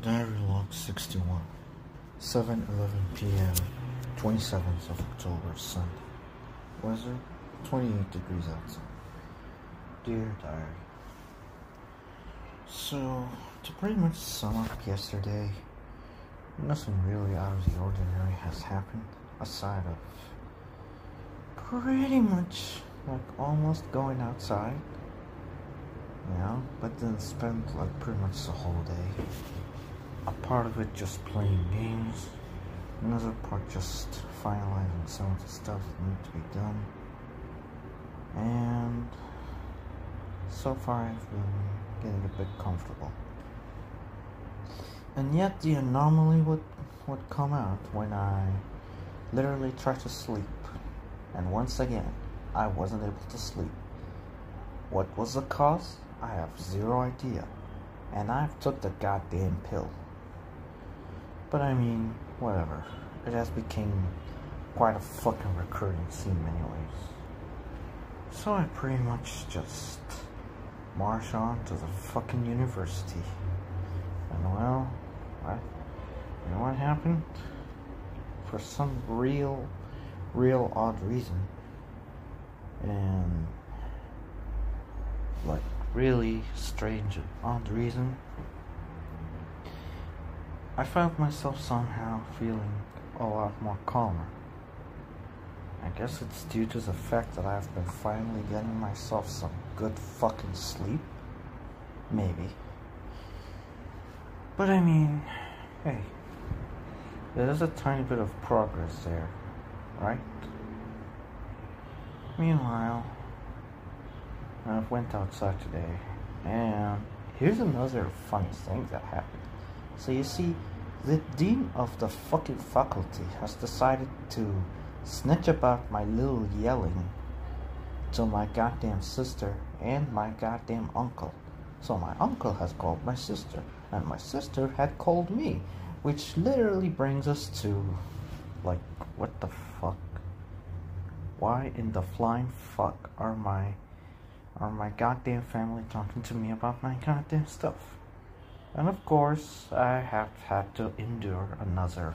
Diary log 61, 7:11 p.m., 27th of October, Sunday. Weather, 28 degrees outside. Dear Diary. So, to pretty much sum up yesterday, nothing really out of the ordinary has happened, aside of pretty much like almost going outside, but then spent like pretty much the whole day. A part of it just playing games, another part just finalizing some of the stuff that needs to be done, and so far I've been getting a bit comfortable. And yet the anomaly would come out when I literally tried to sleep, and once again I wasn't able to sleep. What was the cause? I have zero idea, and I've took the goddamn pill. But I mean, whatever. It has become quite a fucking recurring theme anyways. So I pretty much just march on to the fucking university. And well, you know what happened? For some real odd reason, and like really strange and odd reason, I found myself somehow feeling a lot more calmer. I guess it's due to the fact that I've been finally getting myself some good fucking sleep. Maybe. But I mean, hey, there's a tiny bit of progress there, right? Meanwhile, I went outside today, and here's another funny thing that happened. So you see, the dean of the fucking faculty has decided to snitch about my little yelling to my goddamn sister and my goddamn uncle. So my uncle has called my sister, and my sister had called me, which literally brings us to, like, what the fuck? Why in the flying fuck are my goddamn family talking to me about my goddamn stuff? And of course, I have had to endure another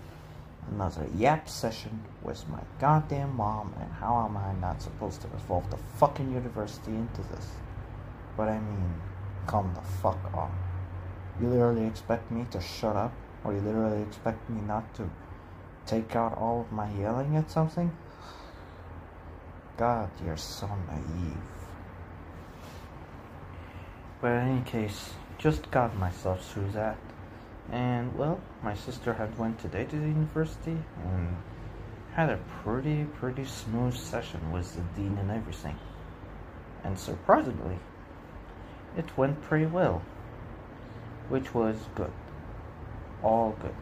yap session with my goddamn mom, and how am I not supposed to involve the fucking university into this? But I mean, come the fuck on. You literally expect me to shut up? Or you literally expect me not to take out all of my yelling at something? God, you're so naive. But in any case, just got myself through that, and well, my sister had went today to the university and had a pretty smooth session with the dean and everything, and surprisingly it went pretty well, which was good, all good,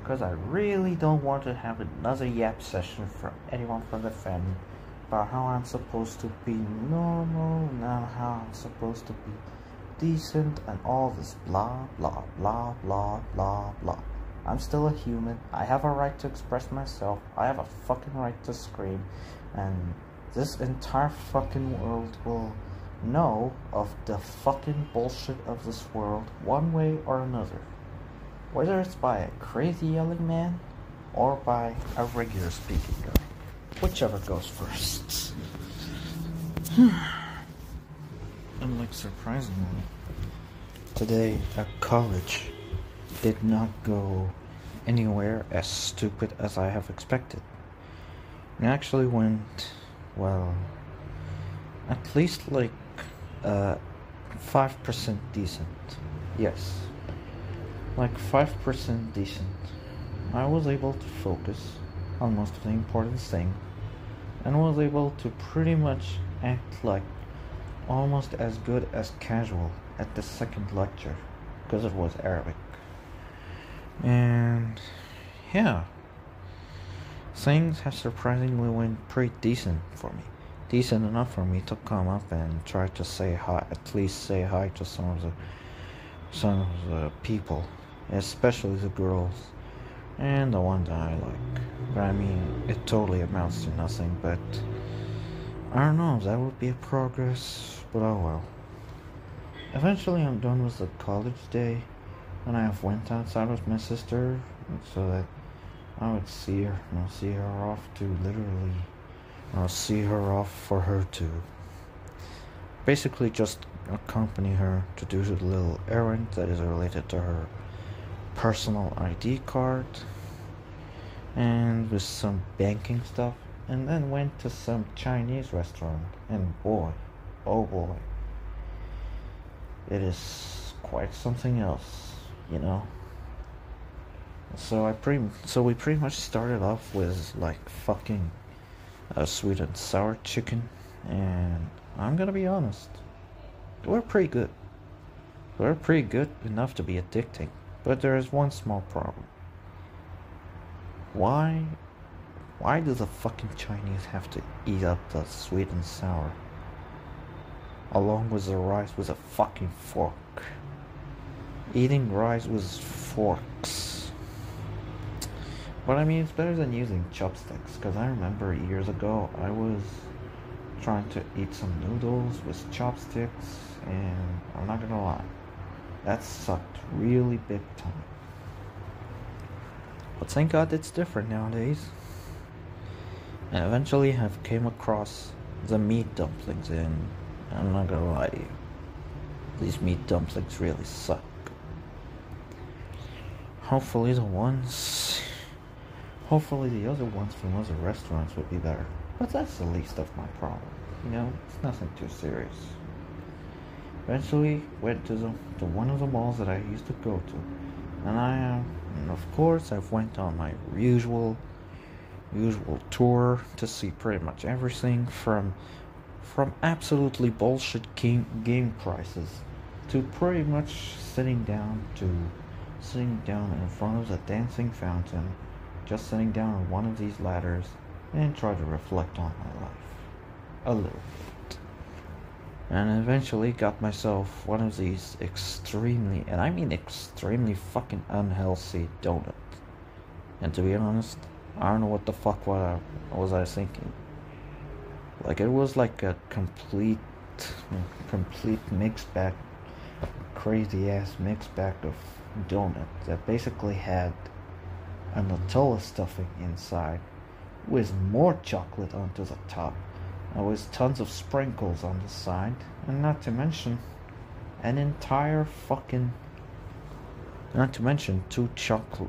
because I really don't want to have another yap session from anyone from the family about how I'm supposed to be normal, not how I'm supposed to be decent, and all this blah blah blah blah blah blah. I'm still a human. I have a right to express myself. I have a fucking right to scream, and this entire fucking world will know of the fucking bullshit of this world one way or another, whether it's by a crazy yelling man or by a regular speaking guy, whichever goes first. And like, surprisingly, today at college did not go anywhere as stupid as I have expected. It actually went, well, at least like 5% decent. Yes, like 5% decent. I was able to focus on most of the important things, and was able to pretty much act like almost as good as casual at the second lecture, because it was Arabic. And yeah, things have surprisingly went pretty decent for me. Decent enough for me to come up and try to say hi, at least say hi to some of the people, especially the girls, and the one that I like. But I mean, it totally amounts to nothing, but I don't know, that would be a progress, but oh well. Eventually I'm done with the college day, And I have went outside with my sister so that I would see her, and I'll see her off to literally, I'll see her off for her to basically just accompany her to do the little errand that is related to her personal ID card and with some banking stuff, and then went to some Chinese restaurant, and boy, oh boy, it is quite something else, you know. So we pretty much started off with like fucking sweet and sour chicken, and I'm gonna be honest, we're pretty good. We're pretty good enough to be addicting, but there is one small problem. Why do the fucking Chinese have to eat up the sweet and sour along with the rice with a fucking fork? Eating rice with forks. But I mean, it's better than using chopsticks, because I remember years ago I was trying to eat some noodles with chopsticks, and I'm not gonna lie, that sucked really big time. But thank God it's different nowadays. And eventually I've came across the meat dumplings, and I'm not gonna lie to you, these meat dumplings really suck. Hopefully the other ones from other restaurants would be better. But that's the least of my problem. You know, it's nothing too serious. Eventually went to one of the malls that I used to go to. And of course I've went on my usual tour to see pretty much everything from absolutely bullshit game prices to pretty much sitting down in front of the dancing fountain, just sitting down on one of these ladders and try to reflect on my life a little bit. And eventually got myself one of these extremely, and I mean extremely fucking unhealthy donuts. And to be honest, I don't know what the fuck was I thinking. Like, it was like a complete mixed bag, crazy ass mixed bag of donut that basically had a Nutella stuffing inside with more chocolate onto the top, and with tons of sprinkles on the side, and not to mention two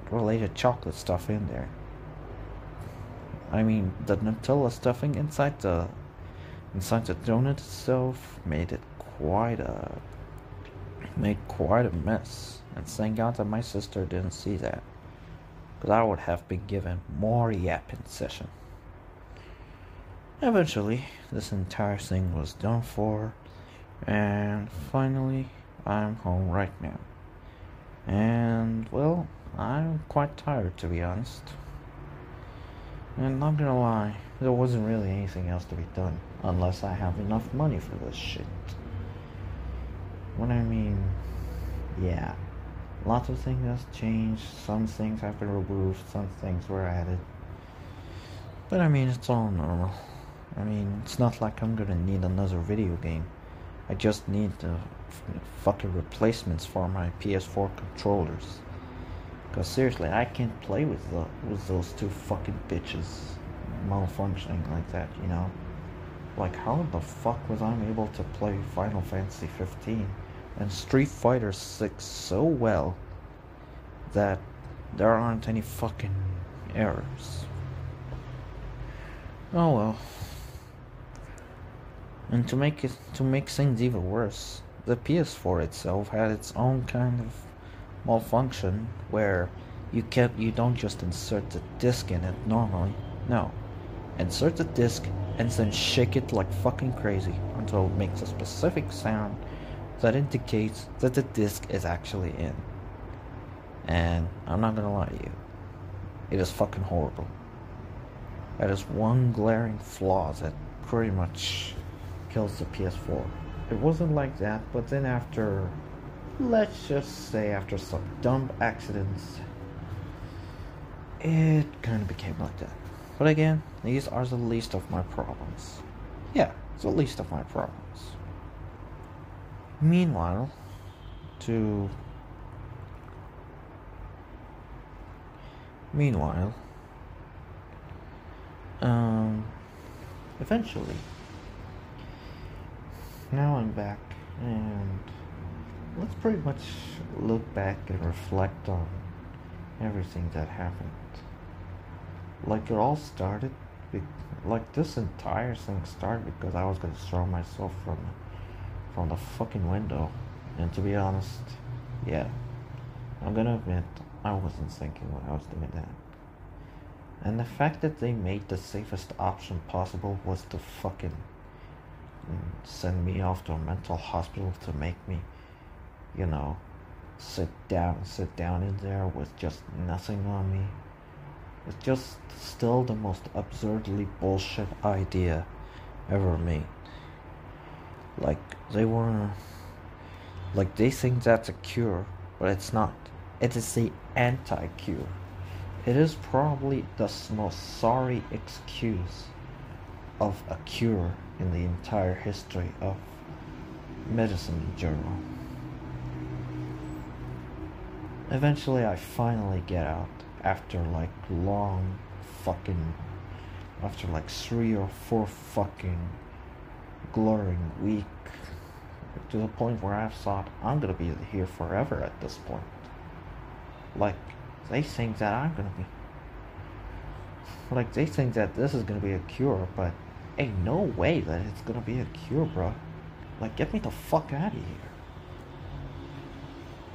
related chocolate stuff in there. I mean, the Nutella stuffing inside the donut itself made quite a mess. And thank God that my sister didn't see that, because I would have been given more yapping session. Eventually, this entire thing was done for, and finally, I'm home right now. And, well, I'm quite tired, to be honest. And not gonna lie, there wasn't really anything else to be done, unless I have enough money for this shit. What I mean, yeah, lots of things have changed, some things have been removed, some things were added. But I mean, it's all normal. I mean, it's not like I'm gonna need another video game. I just need the fucking replacements for my PS4 controllers. Cause seriously, I can't play with those two fucking bitches malfunctioning like that, you know? Like, how the fuck was I able to play Final Fantasy 15 and Street Fighter 6 so well that there aren't any fucking errors? Oh well. And to make things even worse, the PS4 itself had its own kind of malfunction where you don't just insert the disc in it normally. No. Insert the disc and then shake it like fucking crazy until it makes a specific sound that indicates that the disc is actually in. And I'm not gonna lie to you, it is fucking horrible. That is one glaring flaw that pretty much kills the PS4. It wasn't like that, but then let's just say after some dumb accidents, it kind of became like that. But again, these are the least of my problems. Yeah, it's the least of my problems. Meanwhile, to Meanwhile, um, eventually, now I'm back, and let's pretty much look back and reflect on everything that happened. Like it all started, like this entire thing started because I was gonna throw myself from the fucking window, and to be honest, yeah, I'm gonna admit I wasn't thinking when I was doing that. And the fact that they made the safest option possible was to fucking send me off to a mental hospital to make me, you know, sit down in there with just nothing on me. It's just still the most absurdly bullshit idea ever made. Like they were, like they think that's a cure, but it's not. It is the anti-cure. It is probably the most sorry excuse of a cure in the entire history of medicine in general. Eventually, I finally get out after like long fucking, after like 3 or 4 fucking glaring week, to the point where I've thought I'm gonna be here forever at this point. Like, they think that I'm gonna be, like, they think that this is gonna be a cure, but ain't no way that it's gonna be a cure, bro. Like, get me the fuck out of here.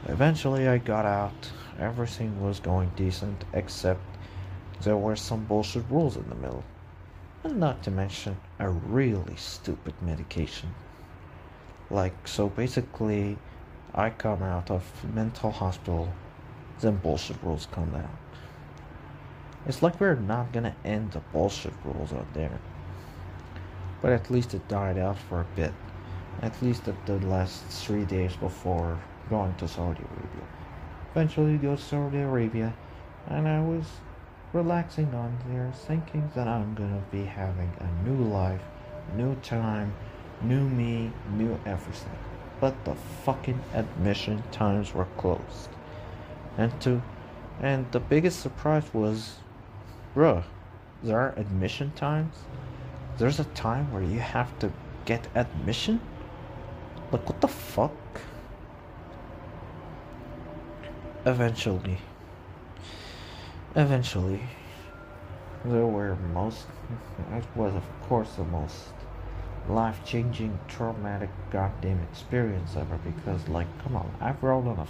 Eventually, I got out. Everything was going decent, except there were some bullshit rules in the middle. And not to mention a really stupid medication. Like, so basically, I come out of mental hospital, then bullshit rules come down. It's like we're not gonna end the bullshit rules out there. But at least it died out for a bit. At least at the last 3 days before going to Saudi Arabia. Eventually go to Saudi Arabia, and I was relaxing on there, thinking that I'm gonna be having a new life, new time, new me, new everything. But the fucking admission times were closed. And the biggest surprise was, bruh, there are admission times? There's a time where you have to get admission? Like, what the fuck? Eventually, there were it was of course the most life-changing, traumatic, goddamn experience ever, because, like, come on, I've rode on a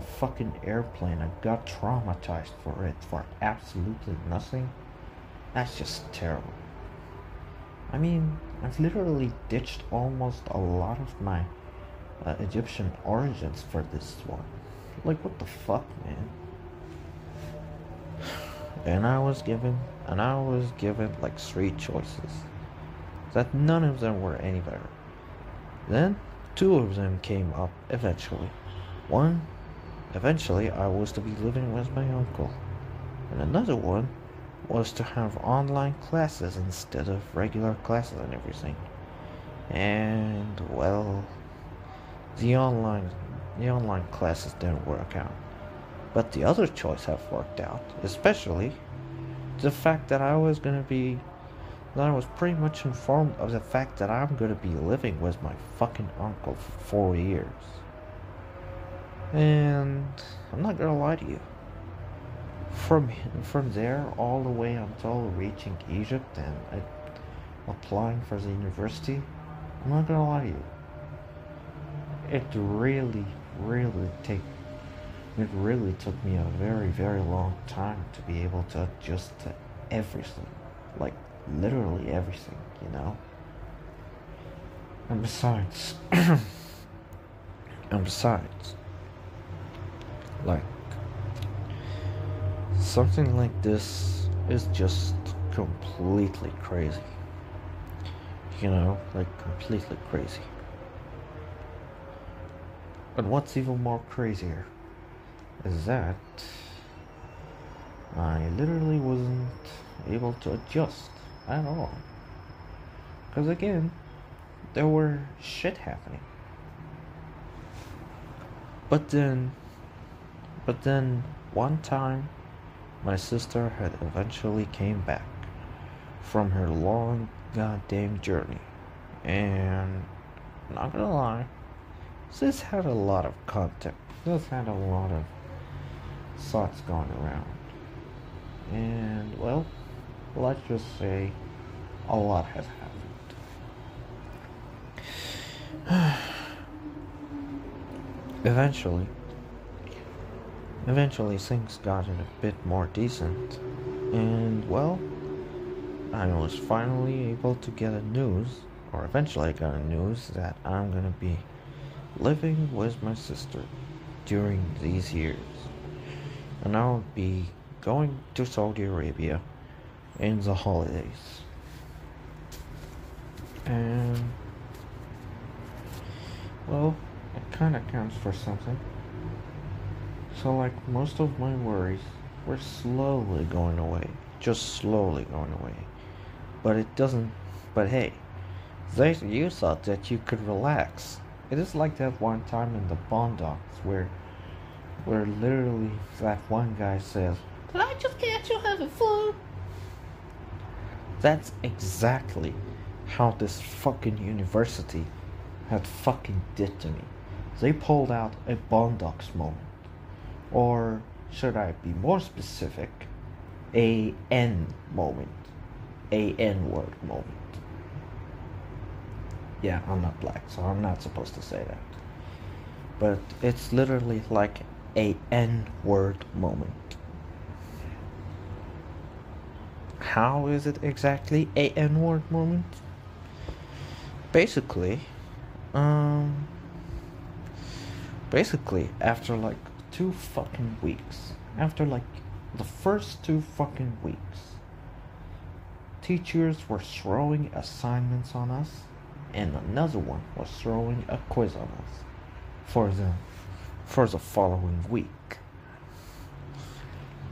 fucking airplane and got traumatized for it for absolutely nothing. That's just terrible. I mean, I've literally ditched almost a lot of my Egyptian origins for this one. Like, what the fuck, man? And I was given like 3 choices, that none of them were any better. Then 2 of them came up eventually. Eventually I was to be living with my uncle, and another one was to have online classes instead of regular classes and everything. And, well, the online classes didn't work out. But the other choice have worked out, especially the fact that I was pretty much informed of the fact that I'm gonna be living with my fucking uncle for 4 years. And I'm not gonna lie to you. From there all the way until reaching Egypt and applying for the university, I'm not gonna lie to you. It really took me a very, very long time to be able to adjust to everything. Like, literally everything, you know? And besides, like, something like this is just completely crazy. You know, like, completely crazy. And what's even more crazier is that I literally wasn't able to adjust at all. Because again, there were shit happening. But then, one time my sister had eventually came back from her long goddamn journey. And not gonna lie, this had a lot of content. This had a lot of thoughts going around. And well, let's just say a lot has happened. Eventually things got a bit more decent. And well, I was finally able to get a news, or eventually I got a news that I'm gonna be living with my sister during these years. And I'll be going to Saudi Arabia in the holidays. And well, it kinda counts for something. So like most of my worries were slowly going away. Just slowly going away. But it doesn't, but hey, you thought that you could relax. It is like that one time in the Boondocks where literally that one guy says, "Did I just catch you having fun?" That's exactly how this fucking university had fucking did to me. They pulled out a Boondocks moment. Or should I be more specific? A N moment. A N-word moment. Yeah, I'm not black, so I'm not supposed to say that. But it's literally like a N-word moment. How is it exactly a N-word moment? Basically, after like 2 fucking weeks, after like the first 2 fucking weeks, teachers were throwing assignments on us, and another one was throwing a quiz on us for the following week.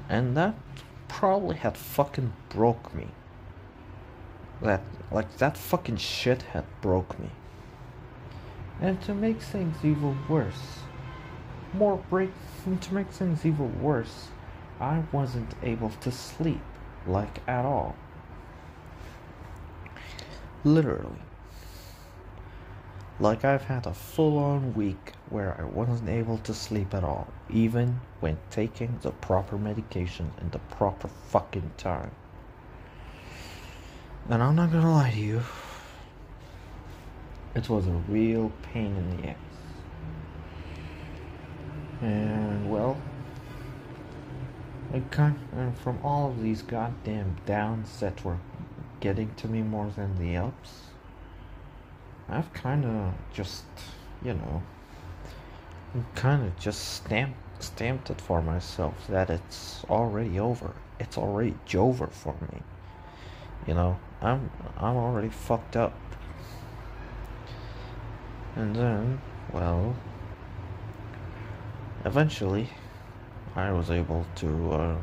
And that probably had fucking broke me. That fucking shit had broke me. And to make things even worse, I wasn't able to sleep, like at all. Literally. Like I've had a full-on week where I wasn't able to sleep at all, even when taking the proper medication in the proper fucking time. And I'm not gonna lie to you, it was a real pain in the ass. And well, and from all of these goddamn downs that were getting to me more than the ups, I've kinda just, stamped it for myself that it's already over. It's already over for me. I'm already fucked up. And then, well, eventually I was able to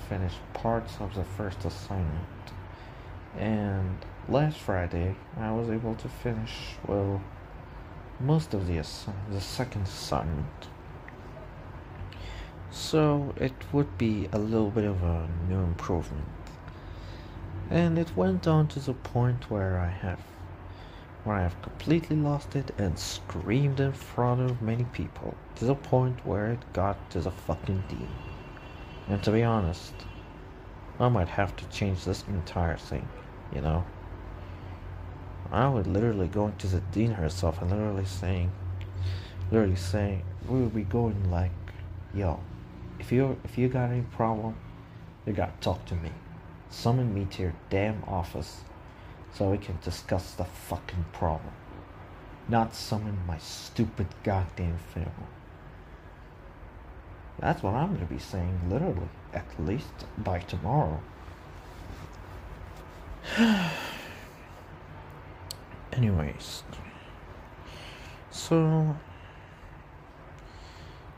finish parts of the first assignment. And last Friday I was able to finish, well, most of the second assignment. So it would be a little bit of a new improvement. And it went on to the point where I have completely lost it and screamed in front of many people, to the point where it got to the fucking dean. And to be honest, I might have to change this entire thing, I would literally go into the dean herself and literally saying, we would be going like, yo, if you got any problem, you gotta talk to me. Summon me to your damn office so we can discuss the fucking problem. Not summon my stupid goddamn family. That's what I'm gonna be saying, literally, at least by tomorrow. Anyways, so,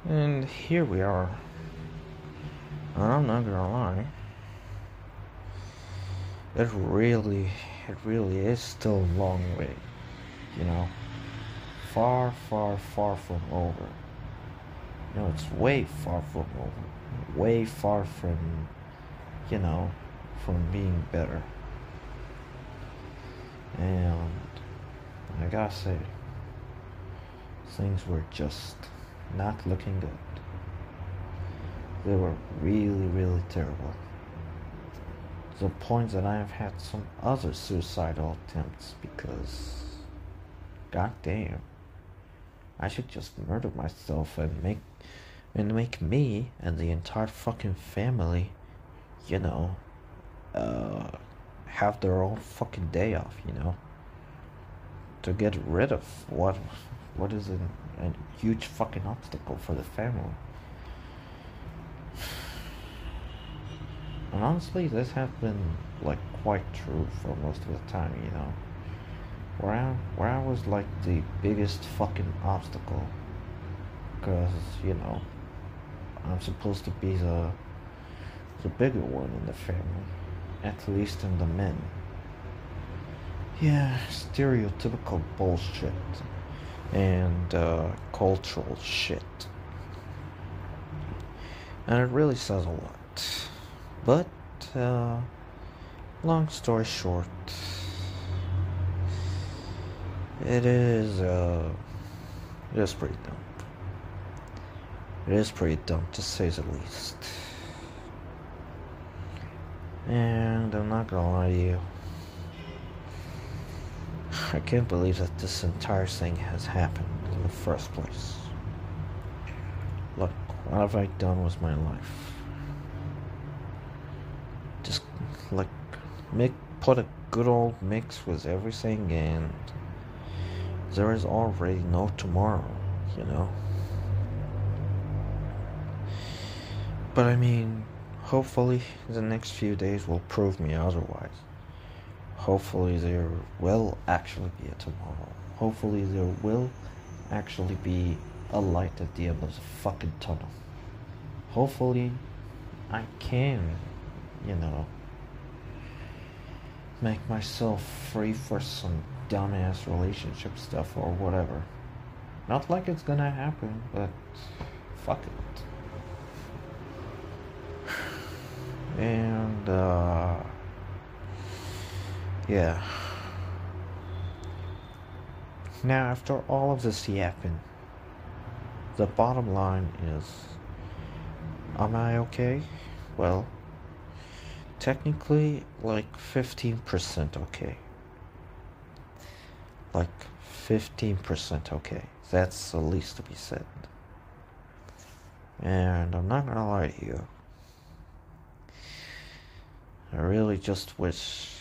and here we are. I'm not gonna lie, it really is still a long way, far from over. You know, it's way far from, you know, from being better. And I gotta say, things were just not looking good. They were really, really terrible. To the point that I have had some other suicidal attempts because, goddamn, I should just murder myself and make me and the entire fucking family, you know, have their own fucking day off, you know, to get rid of what is a huge fucking obstacle for the family. And honestly, this has been like quite true for most of the time, you know. Where I was like the biggest fucking obstacle, because you know I'm supposed to be the bigger one in the family, at least in the men. Yeah, stereotypical bullshit and cultural shit, and it really says a lot. But long story short, it is pretty dumb. It is pretty dumb, to say the least. And I'm not gonna lie to you, I can't believe that this entire thing has happened in the first place. Look, what have I done with my life? Just like put a good old mix with everything, and there is already no tomorrow, you know. But I mean, hopefully the next few days will prove me otherwise. Hopefully there will actually be a tomorrow. Hopefully there will actually be a light at the end of the fucking tunnel. Hopefully I can, you know, make myself free for some dumbass relationship stuff or whatever. Not like it's gonna happen, but fuck it. And yeah. Now, after all of this yapping, the bottom line is, am I okay? Well, technically, like 15% okay. Like 15% okay. That's the least to be said. And I'm not gonna lie to you, I really just wish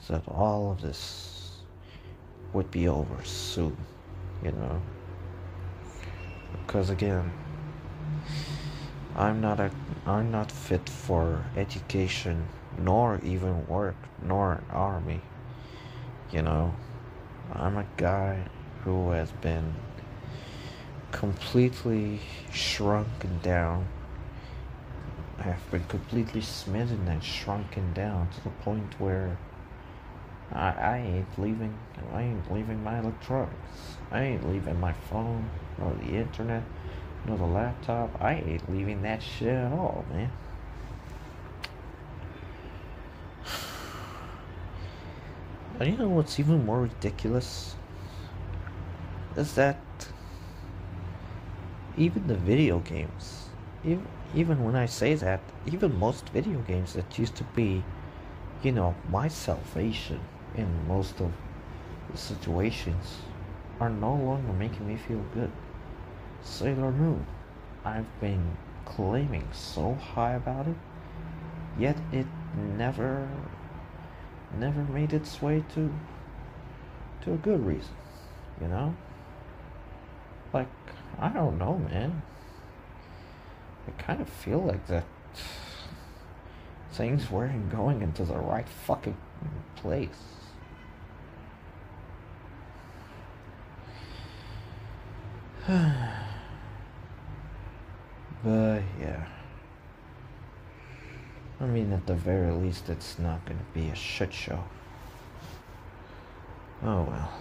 that all of this would be over soon, you know. Because again, I'm not fit for education, nor even work, nor an army, you know. I'm a guy who has been completely shrunken down. I have been completely smitten and shrunken down to the point where I ain't leaving my electronics. I ain't leaving my phone, nor the internet, nor the laptop. I ain't leaving that shit at all, man. And you know what's even more ridiculous? Is that even the video games, even when I say that, even most video games that used to be, you know, my salvation in most of the situations, are no longer making me feel good. Sailor Moon, I've been claiming so high about it, yet it never made its way to a good reason, you know? Like, I don't know, man. I kind of feel like that things weren't going into the right fucking place. But yeah, I mean, at the very least, it's not gonna be a shit show. Oh well,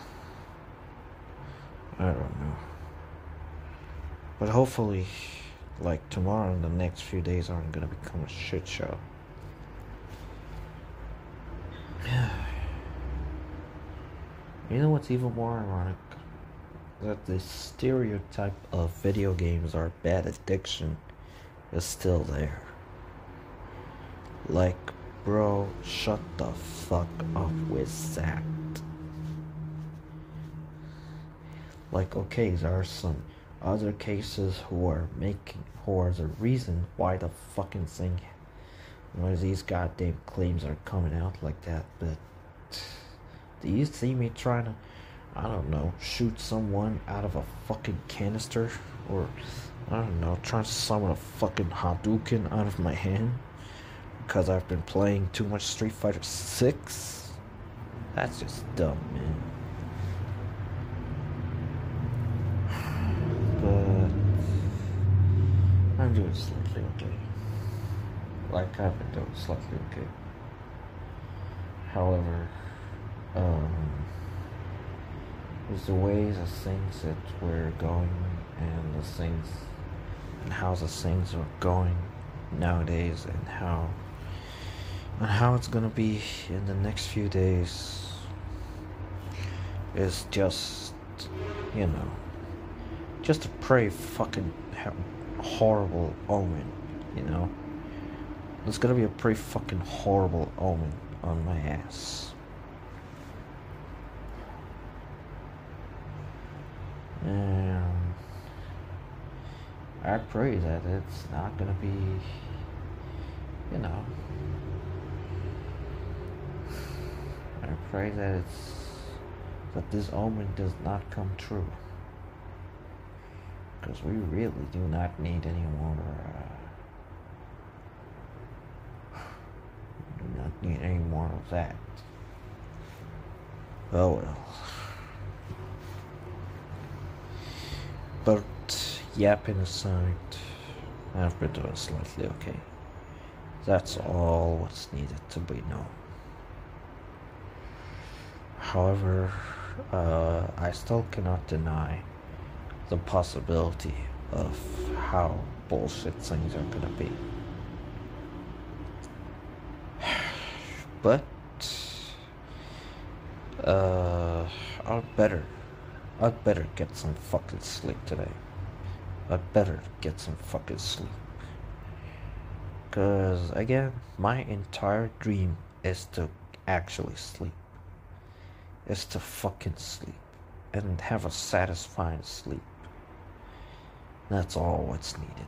I don't know. But hopefully Like tomorrow and the next few days aren't gonna become a shit show. You know what's even more ironic? That the stereotype of video games are bad addiction is still there. Like, bro, shut the fuck up with that. Like, okay, there are some other cases who are the reason why the fucking thing, why these goddamn claims are coming out like that, but do you see me trying to, I don't know, shoot someone out of a fucking canister? Or, I don't know, trying to summon a fucking Hadouken out of my hand? Because I've been playing too much Street Fighter 6? That's just dumb, man. But I'm doing slightly okay. Like I've been doing slightly okay. However, with the ways of things that we're going and the things and how the things are going nowadays and how it's gonna be in the next few days is just, you know, just a pretty fucking horrible omen, you know? There's gonna be a pretty fucking horrible omen on my ass. And I pray that it's not gonna be, you know, I pray that this omen does not come true. Because we really do not need any more, do not need any more of that. Oh well. But yapping aside, I've been doing slightly okay. That's all what's needed to be known. However, I still cannot deny the possibility of how bullshit things are gonna be. But I'd better get some fucking sleep today. I'd better get some fucking sleep. Cause again, my entire dream is to actually sleep. Is to fucking sleep. And have a satisfying sleep. That's all what's needed.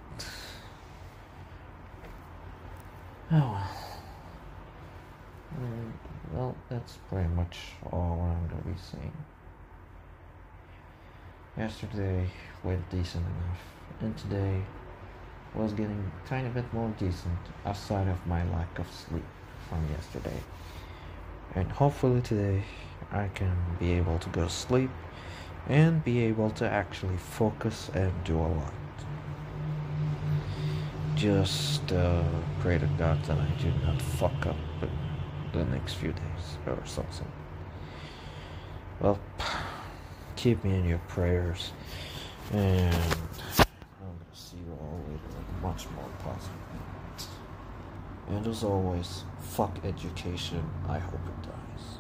Oh well, that's pretty much all I'm gonna be saying. Yesterday went decent enough, and today was getting a tiny bit more decent outside of my lack of sleep from yesterday. And hopefully today I can be able to go to sleep and be able to actually focus and do a lot. Just pray to God that I do not fuck up in the next few days or something. Well, keep me in your prayers, and I'm gonna see you all later on a much more positive note. And as always, fuck education. I hope it dies.